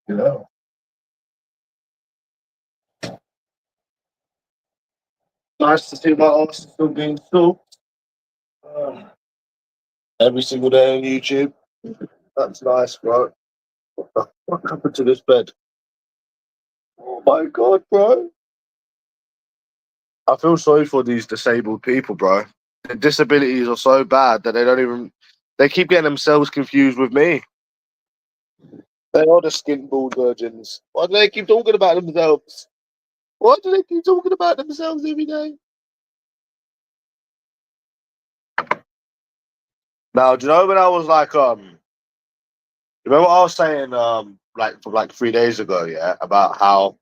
Yeah. Nice to see my arse still being stalked every single day on YouTube. That's nice, bro. What happened to this bed? Oh my god, bro. I feel sorry for these disabled people, bro. Their disabilities are so bad that they keep getting themselves confused with me. They are the skin bald virgins. Why do they keep talking about themselves? Why do they keep talking about themselves every day? Now, do you know when I was like, remember what I was saying, like from like 3 days ago, yeah, about how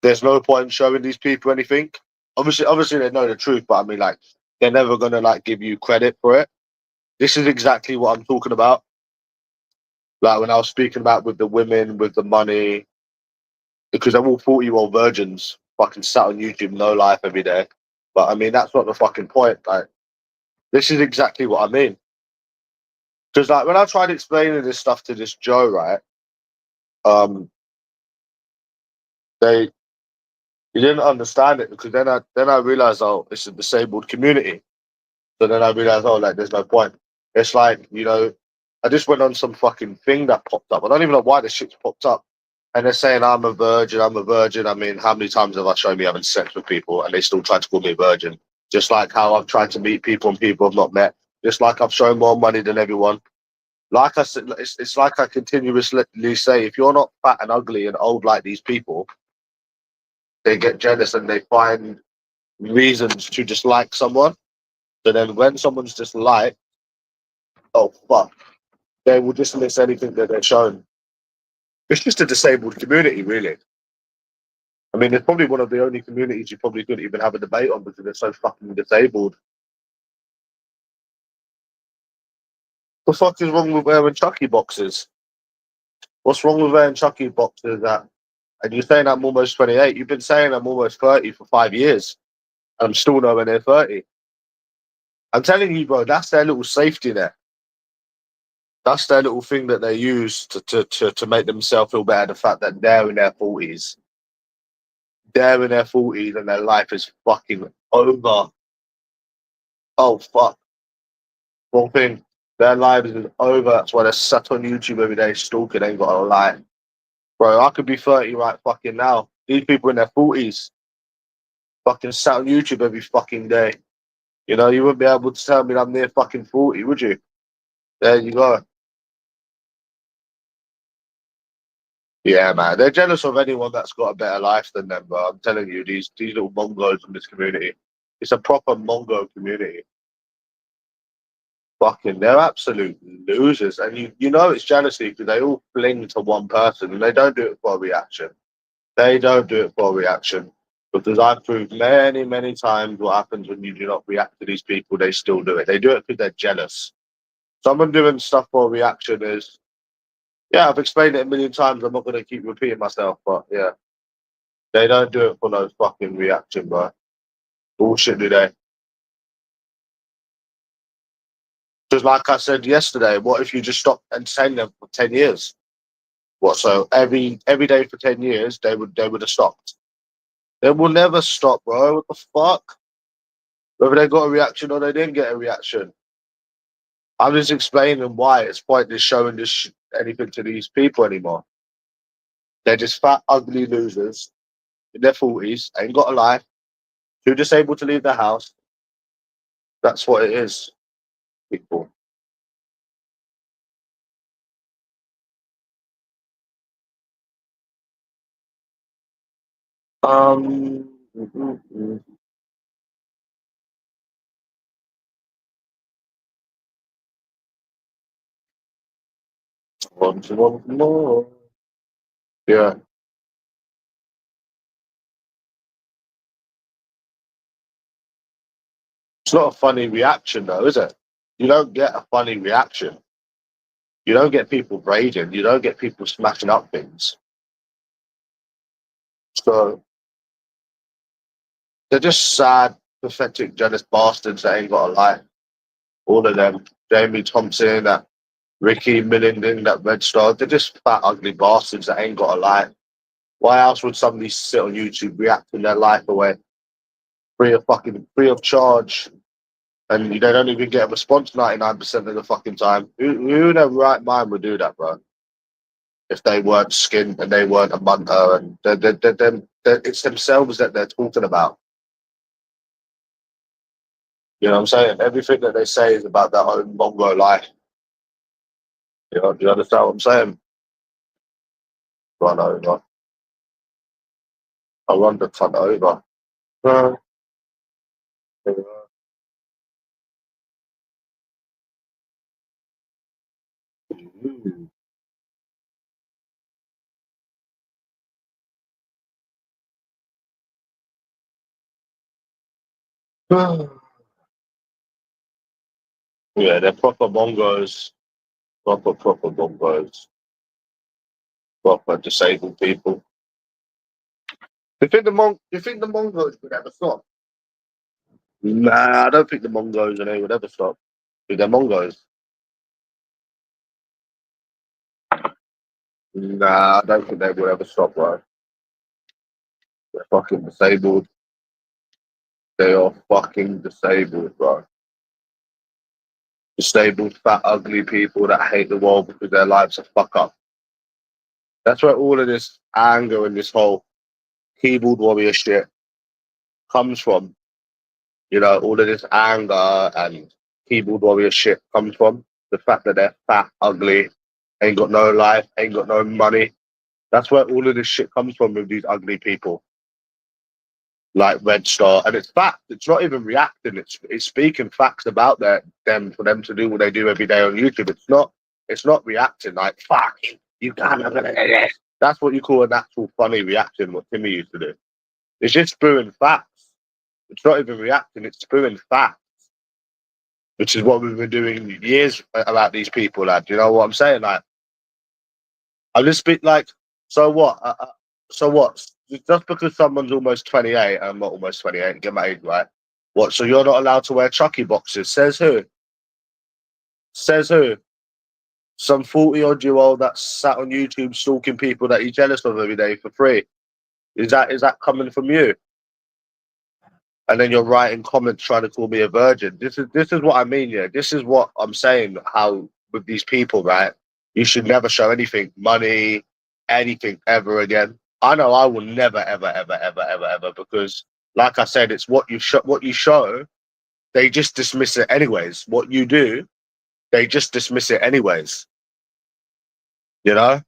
there's no point showing these people anything. Obviously they know the truth, but I mean, like, they're never gonna like give you credit for it. This is exactly what I'm talking about. Like when I was speaking about with the women, with the money, because they're all 40-year-old virgins, fucking sat on YouTube, no life every day. But I mean, that's not the fucking point. Like, this is exactly what I mean. Because like when I tried explaining this stuff to this Joe, right? Um, they he didn't understand it because then I realized, oh, it's a disabled community. So then I realized, oh, like there's no point. It's like, I just went on some fucking thing that popped up. I don't even know why this shit's popped up. And they're saying I'm a virgin, I'm a virgin. I mean, how many times have I shown me having sex with people and they still try to call me a virgin? Just like how I've tried to meet people and people I've not met. Just like I've shown more money than everyone. Like I said, it's like I continuously say, if you're not fat and ugly and old like these people, they get jealous and they find reasons to dislike someone. So then when someone's disliked, oh fuck, they will dismiss anything that they're shown. It's just a disabled community, really. I mean, it's probably one of the only communities you probably couldn't even have a debate on because they're so fucking disabled. The fuck is wrong with wearing Chucky boxes? What's wrong with wearing Chucky boxes? And you're saying I'm almost 28. You've been saying I'm almost 30 for 5 years. I'm still nowhere near 30. I'm telling you, bro, that's their little safety net. That's their little thing that they use to make themselves feel better. The fact that they're in their 40s. They're in their 40s and their life is fucking over. Oh, fuck. Wrong thing. Their lives is over. That's why they're sat on YouTube every day stalking. Ain't got a lie. Bro, I could be 30 right fucking now. These people in their 40s fucking sat on YouTube every fucking day. You wouldn't be able to tell me I'm near fucking 40, would you? There you go. Yeah, man. They're jealous of anyone that's got a better life than them, bro. I'm telling you, these little Mongos in this community. It's a proper Mongo community. Fucking, they're absolute losers. And you know it's jealousy because they all fling to one person and they don't do it for a reaction. They don't do it for a reaction. Because I've proved many, many times what happens when you do not react to these people, they still do it. They do it because they're jealous. Someone doing stuff for a reaction is, yeah, I've explained it a million times. I'm not going to keep repeating myself, but yeah, they don't do it for no fucking reaction, bro. Bullshit, do they? Because like I said yesterday, what if you just stop entertaining them for 10 years? What, so every day for 10 years, they would have stopped. They will never stop, bro. What the fuck? Whether they got a reaction or they didn't get a reaction. I'm just explaining why it's pointless showing this anything to these people anymore. They're just fat, ugly losers in their 40s, ain't got a life, too disabled to leave the house. That's what it is, people. Mm, mm. Want more. Yeah, it's not a funny reaction though, is it? You don't get a funny reaction. You don't get people raging. You don't get people smashing up things. So they're just sad, pathetic, jealous bastards that ain't got a life. All of them. Jamie Thompson, Ricky, Millington, that Red Star, they're just fat, ugly bastards that ain't got a life. Why else would somebody sit on YouTube reacting their life away free of charge? And they don't even get a response 99% of the fucking time. Who in their right mind would do that, bro? If they weren't skinned and they weren't a munter, and it's themselves that they're talking about. You know what I'm saying? Everything that they say is about their own Mongo life. You know, do you understand what I'm saying? Run over. I run the cunt over. Yeah, they're proper Mongos. Proper Mongos. Proper disabled people. You think the Mongos would ever stop? Nah, I don't think the Mongos and they would ever stop. They're Mongos. Nah, I don't think they will ever stop, bro. They're fucking disabled. They are fucking disabled, bro. Disabled, fat, ugly people that hate the world because their lives are fuck up. That's where all of this anger and this whole keyboard warrior shit comes from. You know, all of this anger and keyboard warrior shit comes from the fact that they're fat, ugly, ain't got no life, ain't got no money. That's where all of this shit comes from with these ugly people. Like Red Star, and it's fact. It's not even reacting. It's speaking facts about them for them to do what they do every day on YouTube. It's not reacting like fuck. You can't. That's what you call a natural funny reaction. What Timmy used to do. It's just spewing facts. It's not even reacting. It's spewing facts, which is what we've been doing years about these people. Lad, you know what I'm saying? Like, I just speak like, so what? So what? Just because someone's almost 28, I'm not almost 28, get my age right. What? So you're not allowed to wear Chucky boxes? Says who? Says who? Some 40-odd-year-old that sat on YouTube stalking people that he's jealous of every day for free. Is that coming from you? And then you're writing comments trying to call me a virgin. This is what I mean. Yeah, this is what I'm saying. How with these people, right? You should never show anything, money, anything ever again. I know I will never, ever, because, like I said, it's what you show. What you show, they just dismiss it anyways. What you do, they just dismiss it anyways. You know.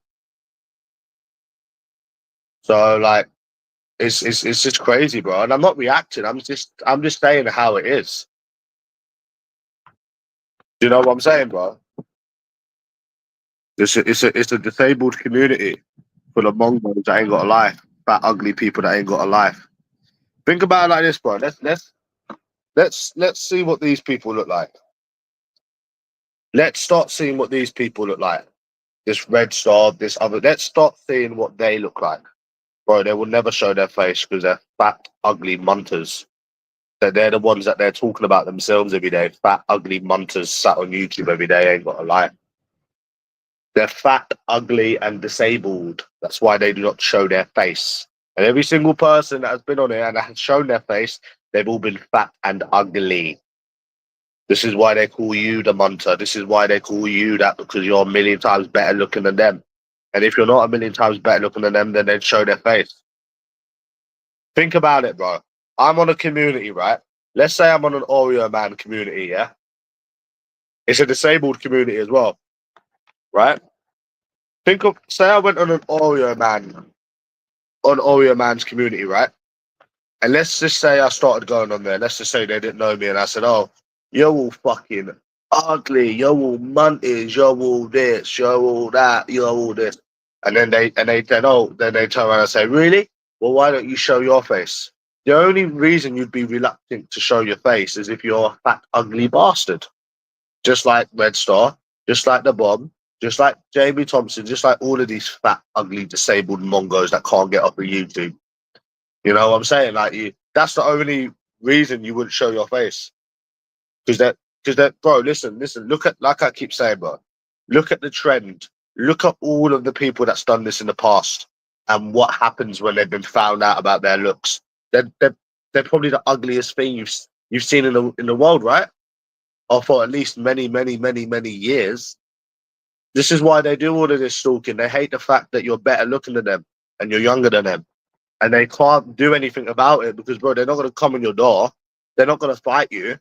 So like, it's just crazy, bro. And I'm not reacting. I'm just saying how it is. Do you know what I'm saying, bro? It's a disabled community full of Mongols that ain't got a life. Fat, ugly people that ain't got a life. Think about it like this, bro. Let's see what these people look like. Let's start seeing what these people look like. This Red Star, this other. Let's start seeing what they look like, bro. They will never show their face because they're fat, ugly munters. They're the ones that they're talking about themselves every day. Fat, ugly munters sat on YouTube every day ain't got a life. They're fat, ugly, and disabled. That's why they do not show their face. And every single person that has been on it and has shown their face, they've all been fat and ugly. This is why they call you the munter. This is why they call you that, because you're a million times better looking than them. And if you're not a million times better looking than them, then they'd show their face. Think about it, bro. I'm on a community, right? Let's say I'm on an Oreo man community, yeah? It's a disabled community as well, right? Say I went on an Oreo man's community, right? And let's just say I started going on there. Let's just say they didn't know me, and I said, "Oh, you're all fucking ugly. You're all munties. You're all this. You're all that. You're all this." And then they turn around and say, "Really? Well, why don't you show your face?" The only reason you'd be reluctant to show your face is if you're a fat, ugly bastard, just like Red Star, just like the Bomb, just like Jamie Thompson, just like all of these fat, ugly, disabled Mongos that can't get off of YouTube. You know what I'm saying? Like, that's the only reason you wouldn't show your face. Because that, bro, listen, look at, like I keep saying, bro, Look at the trend. Look at all of the people that's done this in the past and what happens when they've been found out about their looks. They're probably the ugliest thing you've seen in the world, right? Or for at least many years. This is why they do all of this stalking. They hate the fact that you're better looking than them and you're younger than them. And they can't do anything about it because, bro, they're not going to come on your door. They're not going to fight you.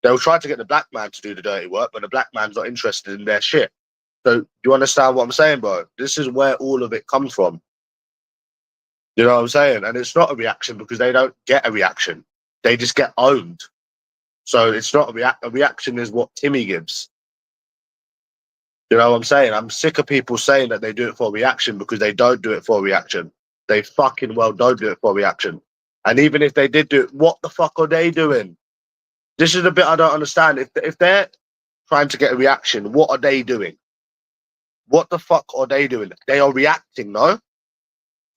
They'll try to get the black man to do the dirty work, but the black man's not interested in their shit. So do you understand what I'm saying, bro? This is where all of it comes from. You know what I'm saying? And it's not a reaction because they don't get a reaction. They just get owned. So it's not a reaction is what Timmy gives. You know what I'm saying? I'm sick of people saying that they do it for a reaction because they don't do it for a reaction. They fucking well don't do it for a reaction. And even if they did do it, what the fuck are they doing? This is the bit I don't understand. If they're trying to get a reaction, what are they doing? What the fuck are they doing? They are reacting, no?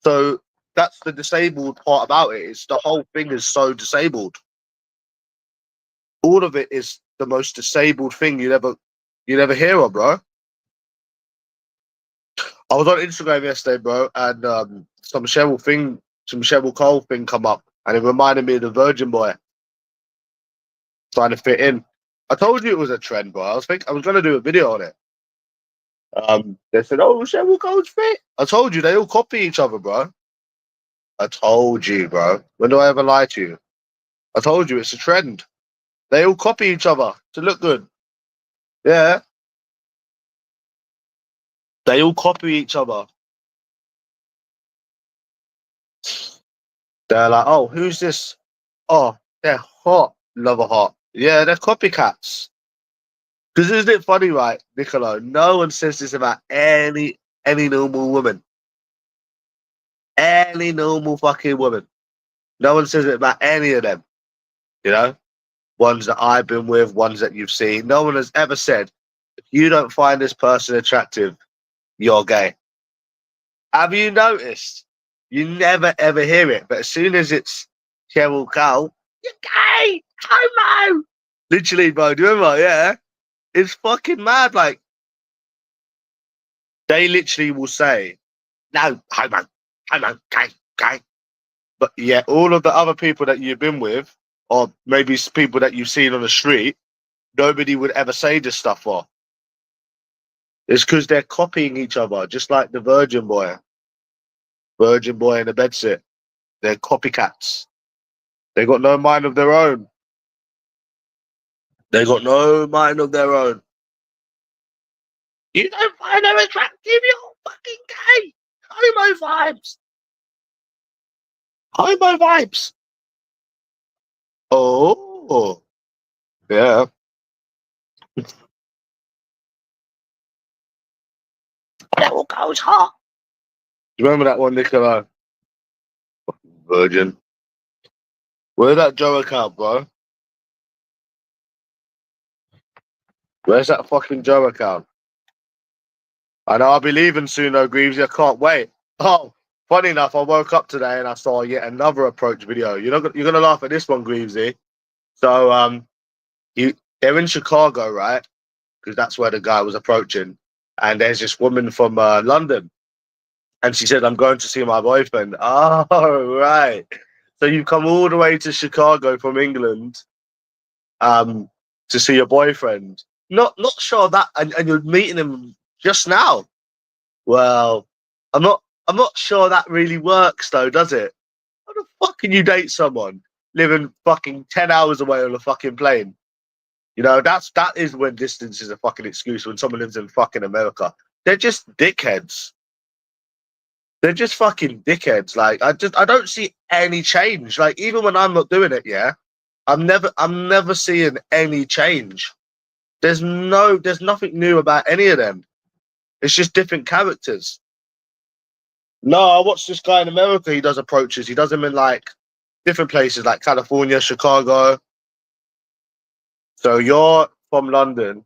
So that's the disabled part about it. It's the whole thing is so disabled. All of it is the most disabled thing you never hear of, bro. I was on Instagram yesterday, bro, and some Cheryl Cole thing come up, and it reminded me of the Virgin Boy trying to fit in. I told you it was a trend, bro. I was gonna do a video on it. They said, "Oh, Cheryl Cole's fit." I told you they all copy each other, bro. I told you, bro. When do I ever lie to you? I told you it's a trend. They all copy each other to look good. Yeah, they all copy each other. They're like, "Oh, who's this? Oh, they're hot, love a hot." Yeah, they're copycats. Because isn't it funny, right, Niccolo? No one says this about any normal woman. Any normal fucking woman. No one says it about any of them. You know? Ones that I've been with, ones that you've seen. No one has ever said, if you don't find this person attractive, you're gay. Have you noticed? You never ever hear it. But as soon as it's Cheryl Cole, you're gay! Homo! Literally, bro. Do you remember? Yeah. It's fucking mad. Like, they literally will say, no, homo, gay. But yeah, all of the other people that you've been with, or maybe people that you've seen on the street, nobody would ever say this stuff for. It's because they're copying each other, just like the Virgin Boy and the bedsit. They're copycats. They got no mind of their own. They got no mind of their own. You don't find them attractive, you're fucking gay. Homo vibes. Homo vibes. Oh, yeah. That all goes hot. Do you remember that one, Nicola? Virgin. Where's that Joe account, bro? Where's that fucking Joe account? I know I'll be leaving soon, though, Greavesy. I can't wait. Oh, funny enough, I woke up today and I saw yet another approach video. You're gonna laugh at this one, Greavesy. So they're in Chicago, right? Because that's where the guy was approaching. And there's this woman from London, and she said, "I'm going to see my boyfriend." Oh, right. So you've come all the way to Chicago from England, to see your boyfriend. Not sure that, and you're meeting him just now. Well, I'm not sure that really works though, does it? How the fuck can you date someone living fucking 10 hours away on a fucking plane? You know, that is when distance is a fucking excuse when someone lives in fucking America. They're just dickheads. They're just fucking dickheads. Like I don't see any change. Like even when I'm not doing it, yeah, I'm never seeing any change. There's nothing new about any of them. It's just different characters. No, I watched this guy in America. He does approaches. He does them in like different places, like California, Chicago. So you're from London,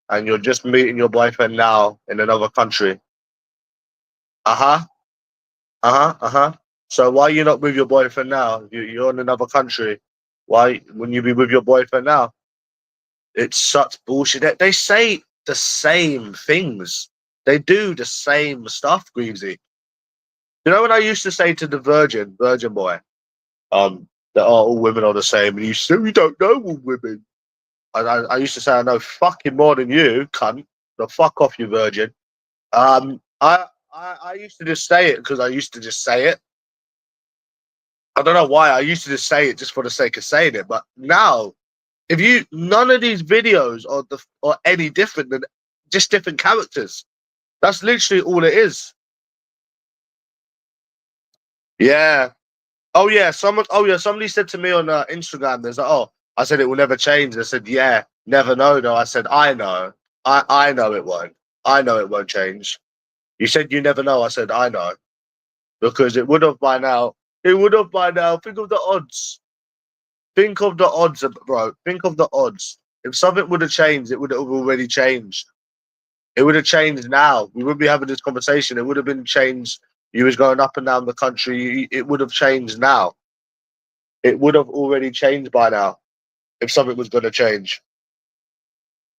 and you're just meeting your boyfriend now in another country. Uh huh. Uh huh. Uh huh. So why are you not with your boyfriend now? You're in another country. Why wouldn't you be with your boyfriend now? It's such bullshit. They say the same things. They do the same stuff, Greavesy. You know when I used to say to the virgin boy, that all women are the same, and you said we don't know all women. I used to say I know fucking more than you, cunt. The fuck off, you virgin. I used to just say it because I used to just say it. I don't know why. I used to just say it just for the sake of saying it, but now, if you none of these videos are any different than just different characters. That's literally all it is. Yeah. Oh yeah. Someone. Oh yeah. Somebody said to me on Instagram, "There's like, oh, I said it will never change." I said, "Yeah, never know." No, I said, "I know. I know it won't. I know it won't change." You said you never know. I said, "I know," because it would have by now. It would have by now. Think of the odds. Think of the odds, bro. Think of the odds. If something would have changed, it would have already changed. It would have changed now. We wouldn't be having this conversation. It would have been changed. You was going up and down the country. It would have changed now. It would have already changed by now if something was going to change.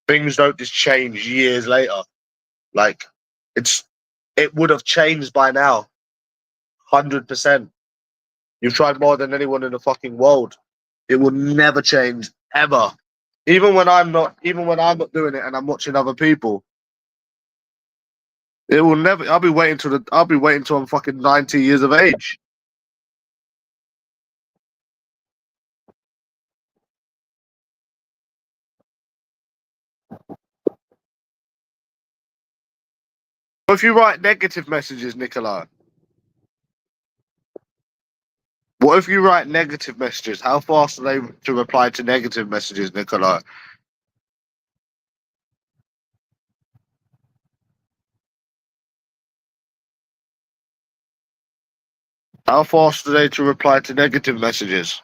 Things don't just change years later. Like it's, it would have changed by now. 100%. You've tried more than anyone in the fucking world. It will never change ever. Even when I'm not doing it and I'm watching other people, it will never. I'll be waiting till I'm fucking 90 years of age. But if you write negative messages, Nicola, what if you write negative messages? How fast are they to reply to negative messages, Nicola? How fast are they to reply to negative messages?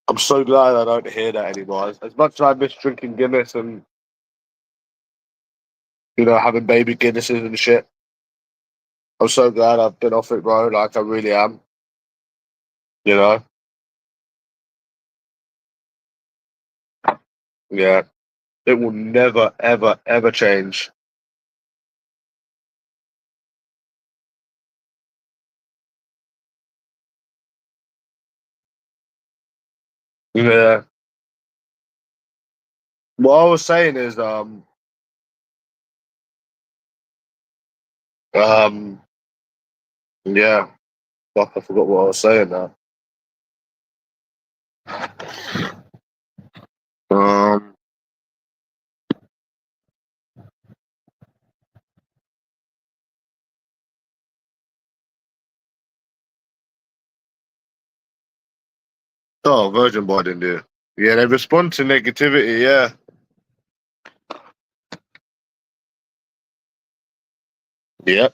I'm so glad I don't hear that anymore. As much as I miss drinking Guinness and having baby Guinnesses and shit, I'm so glad I've been off it, bro. Like I really am. You know? Yeah. It will never, ever, ever change. Yeah. What I was saying is, um, yeah. Fuck, I forgot what I was saying now. Um, oh, Virgin Boy didn't do it. Yeah, they respond to negativity. Yeah. Yeah.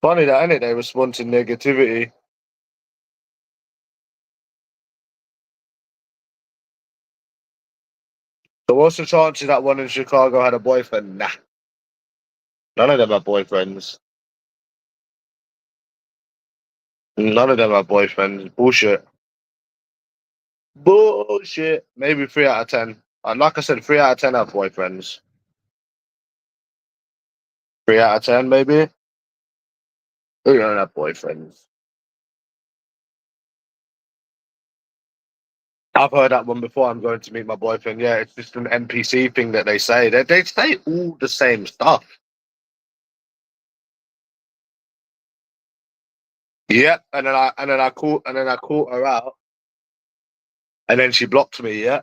Funny that, isn't it? They respond to negativity. So what's the chances that one in Chicago had a boyfriend? Nah. None of them are boyfriends. None of them are boyfriends. Bullshit. Bullshit. Maybe 3 out of 10. And like I said, 3 out of 10 have boyfriends. 3 out of 10, maybe. Who don't have boyfriends? I've heard that one before. I'm going to meet my boyfriend. Yeah, it's just an NPC thing that they say. They say all the same stuff. Yeah, and then I caught her out, and then she blocked me. Yeah,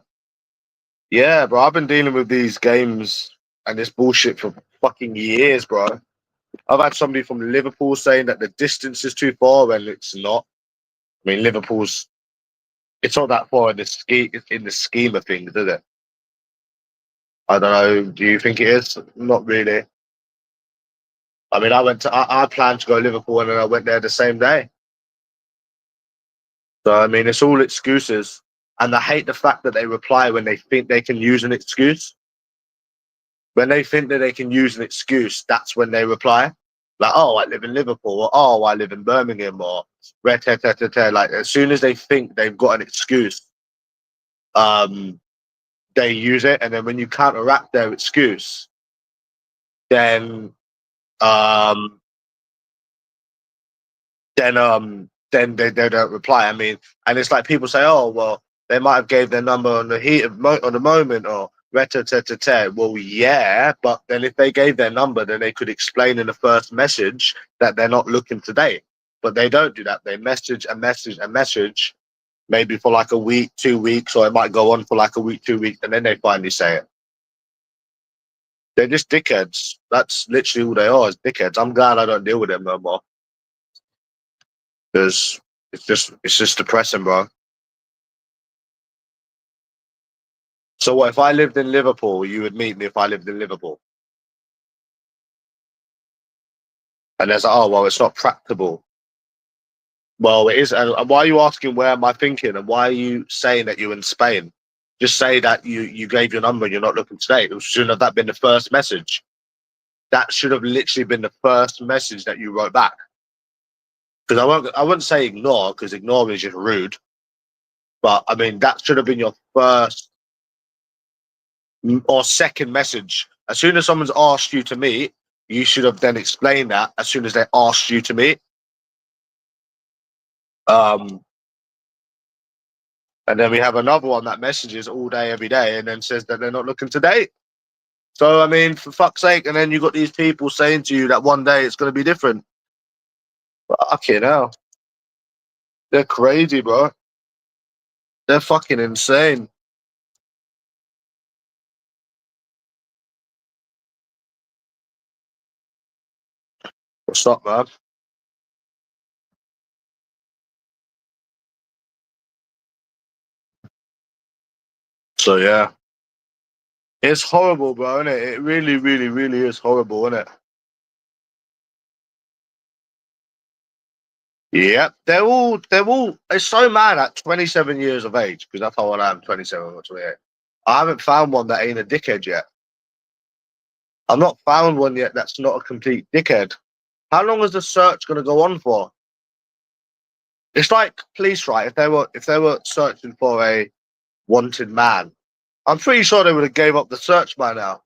yeah, bro. I've been dealing with these games and this bullshit for fucking years, bro. I've had somebody from Liverpool saying that the distance is too far, and it's not. I mean, Liverpool's it's not that far in the scheme of things, is it? I don't know. Do you think it is? Not really. I mean, I planned to go to Liverpool, and then I went there the same day. So I mean, it's all excuses, and I hate the fact that they reply when they think they can use an excuse. When they think that they can use an excuse, that's when they reply. Like, oh, I live in Liverpool, or oh, I live in Birmingham, or like as soon as they think they've got an excuse, they use it, and then when you counteract their excuse, then um, then they don't reply. I mean, and it's like people say, oh, well, they might have gave their number on the heat of on the moment, or well, yeah, but then if they gave their number, then they could explain in the first message that they're not looking today. But they don't do that. They message and message and message, maybe for like a week, 2 weeks, or it might go on for like a week, 2 weeks, and then they finally say it. They're just dickheads. That's literally who they are, is dickheads. I'm glad I don't deal with them no more, because it's just depressing, bro. So what if I lived in Liverpool? You would meet me if I lived in Liverpool, and there's like, oh well, it's not practicable. Well, it is. And why are you asking where am I thinking? And why are you saying that you're in Spain? Just say that you gave your number and you're not looking today. It shouldn't have that been the first message. That should have literally been the first message that you wrote back. Because I wouldn't say ignore, because ignore is just rude. But I mean, that should have been your first or second message. As soon as someone's asked you to meet, you should have then explained that as soon as they asked you to meet. And then we have another one that messages all day, every day, and then says that they're not looking to date. So, I mean, for fuck's sake. And then you got these people saying to you that one day it's going to be different. Fucking hell. They're crazy, bro. They're fucking insane. What's up, man? So, yeah. It's horrible, bro, isn't it? It really, really, really is horrible, isn't it? Yep. They're all, it's so mad at 27 years of age, because that's how old I am, 27 or 28. I haven't found one that ain't a dickhead yet. I've not found one yet that's not a complete dickhead. How long is the search going to go on for? It's like police, right? If they were searching for a wanted man, I'm pretty sure they would have gave up the search by now.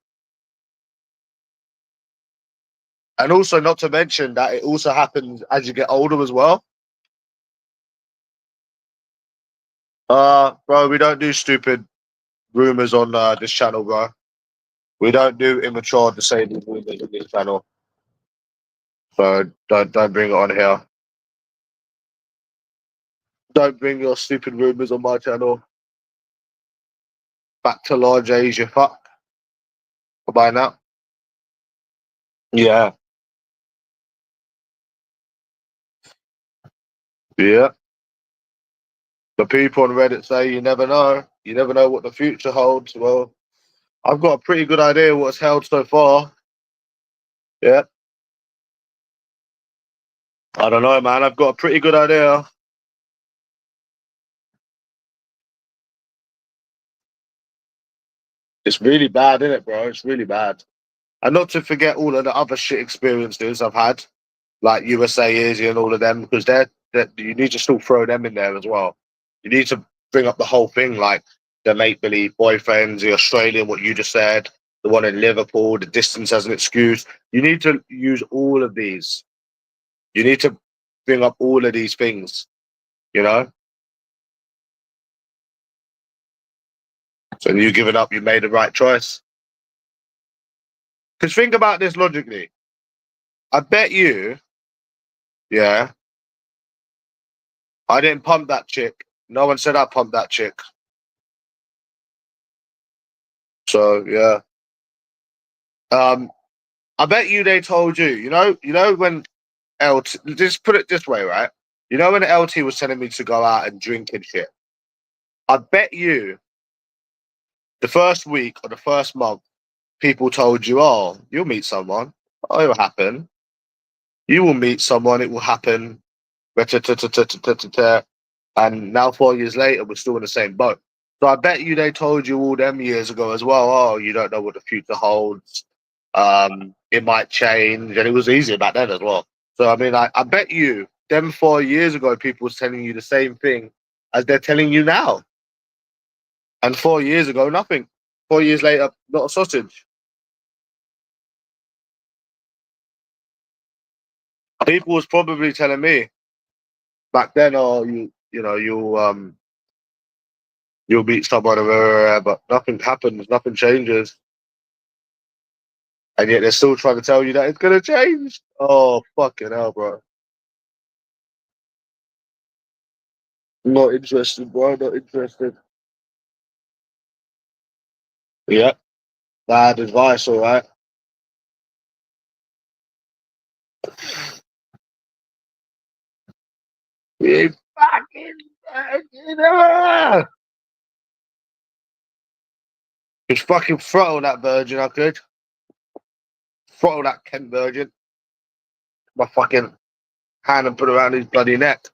And also, not to mention that it also happens as you get older as well. Bro, we don't do stupid rumors on this channel, bro. We don't do immature, disabled rumors on this channel. So don't bring it on here. Don't bring your stupid rumors on my channel. Back to large age, you fuck. Bye now. Yeah. Yeah. The people on Reddit say you never know. You never know what the future holds. Well, I've got a pretty good idea what's held so far. Yeah. I don't know, man. I've got a pretty good idea. It's really bad, isn't it, bro? It's really bad. And not to forget all of the other shit experiences I've had, like USA Easy and all of them, because they're you need to still throw them in there as well. You need to bring up the whole thing, like the make believe boyfriends, the Australian, what you just said, the one in Liverpool, the distance as an excuse. You need to use all of these. You need to bring up all of these things, you know? So you give it up, you made the right choice. Because think about this logically. I bet you, yeah, I didn't pump that chick. No one said I pumped that chick. So yeah. I bet you they told you, you know when LT, just put it this way, right? You know when LT was telling me to go out and drink and shit. I bet you the first week or the first month, people told you, oh, you'll meet someone. Oh, it'll happen. You will meet someone, it will happen. And now 4 years later, we're still in the same boat. So I bet you they told you all them years ago as well. Oh, you don't know what the future holds. It might change, and it was easier back then as well. So I mean, I bet you them 4 years ago, people was telling you the same thing as they're telling you now. And 4 years ago, nothing. 4 years later, not a sausage. People was probably telling me back then, oh, you'll meet someone, but nothing happens, nothing changes, and yet they're still trying to tell you that it's gonna change. Oh, fucking hell, bro! Not interested, bro. Not interested. Yeah, bad advice, all right. You fucking just fucking throttle that virgin. I could throttle that Kent virgin. My fucking hand and put around his bloody neck.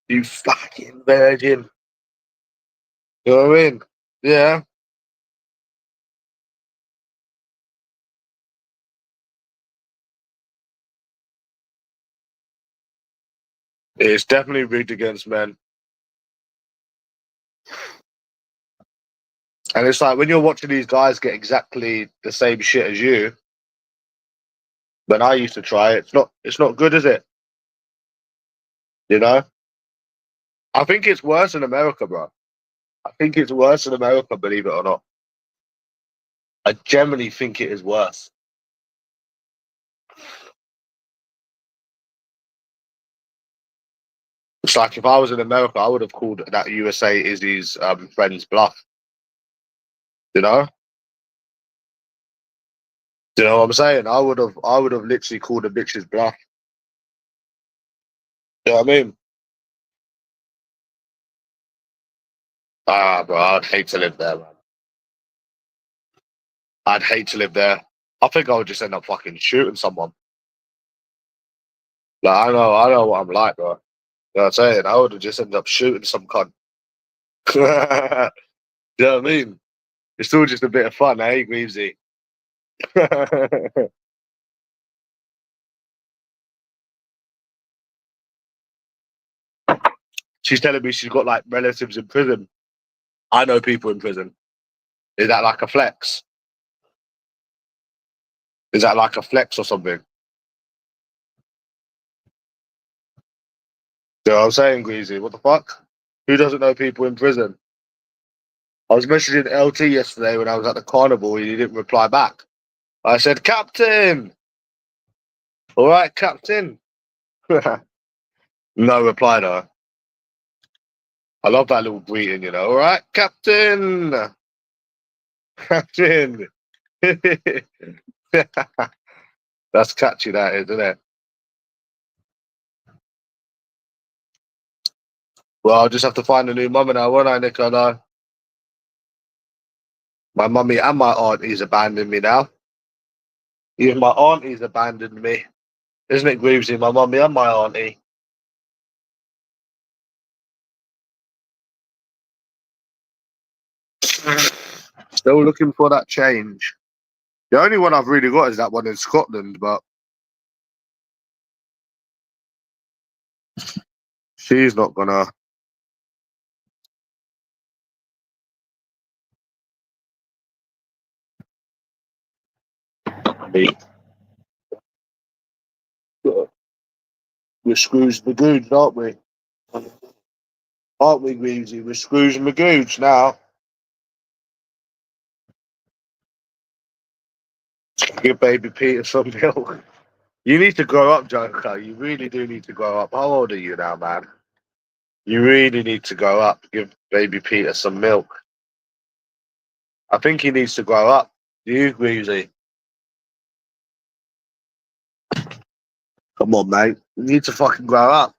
You fucking virgin. You know what I mean? Yeah. It's definitely rigged against men. And it's like when you're watching these guys get exactly the same shit as you, when I used to try it, it's not good, is it? You know? I think it's worse in America, bro. I think it's worse in America, believe it or not. I generally think it is worse. It's like if I was in America, I would have called that USA Izzy's friend's bluff. You know? Do you know what I'm saying? I would have literally called a bitch's bluff. You know what I mean? Ah, bro, I'd hate to live there, man. I'd hate to live there. I think I would just end up fucking shooting someone. Like I know what I'm like, bro. You know what I'm saying? I would have just ended up shooting some cunt. You know what I mean? It's still just a bit of fun, eh, Greavesy? She's telling me she's got like relatives in prison. I know people in prison. Is that like a flex? Is that like a flex or something? You know what I'm saying, Greasy? What the fuck? Who doesn't know people in prison? I was messaging LT yesterday when I was at the carnival and he didn't reply back. I said, Captain! All right, Captain. No reply though. I love that little greeting, you know. All right, Captain. Captain. That's catchy, that is, isn't it? Well, I'll just have to find a new mummy now, won't I, Nicola? My mummy and my aunties abandoned me now. Even my aunties abandoned me. Isn't it, Greavesy? My mummy and my auntie. Still looking for that change. The only one I've really got is that one in Scotland, but she's not gonna be. We're Scrooge McGooge, aren't we? Aren't we, Greavesy? We're Scrooge McGooge now. Give baby Peter some milk. You need to grow up, Joker. You really do need to grow up. How old are you now, man? You really need to grow up. Give baby Peter some milk. I think he needs to grow up. Do you, Greavesy? Come on, mate. You need to fucking grow up.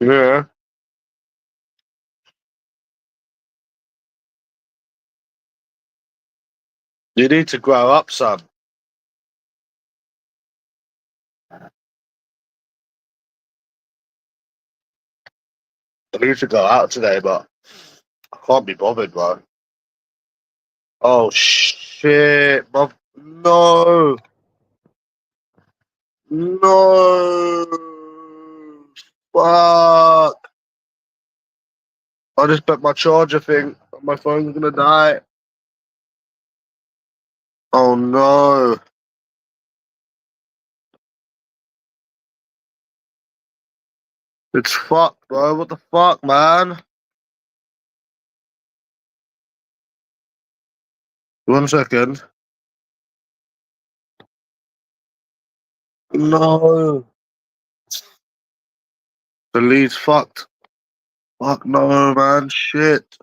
Yeah. You need to grow up, son. I need to go out today, but I can't be bothered, bro. Oh shit, no, no, fuck! I just bet my charger thing. My phone's gonna die. Oh no, it's fucked, bro. What the fuck, man? 1 second. No, the lead's fucked. Fuck no, man. Shit.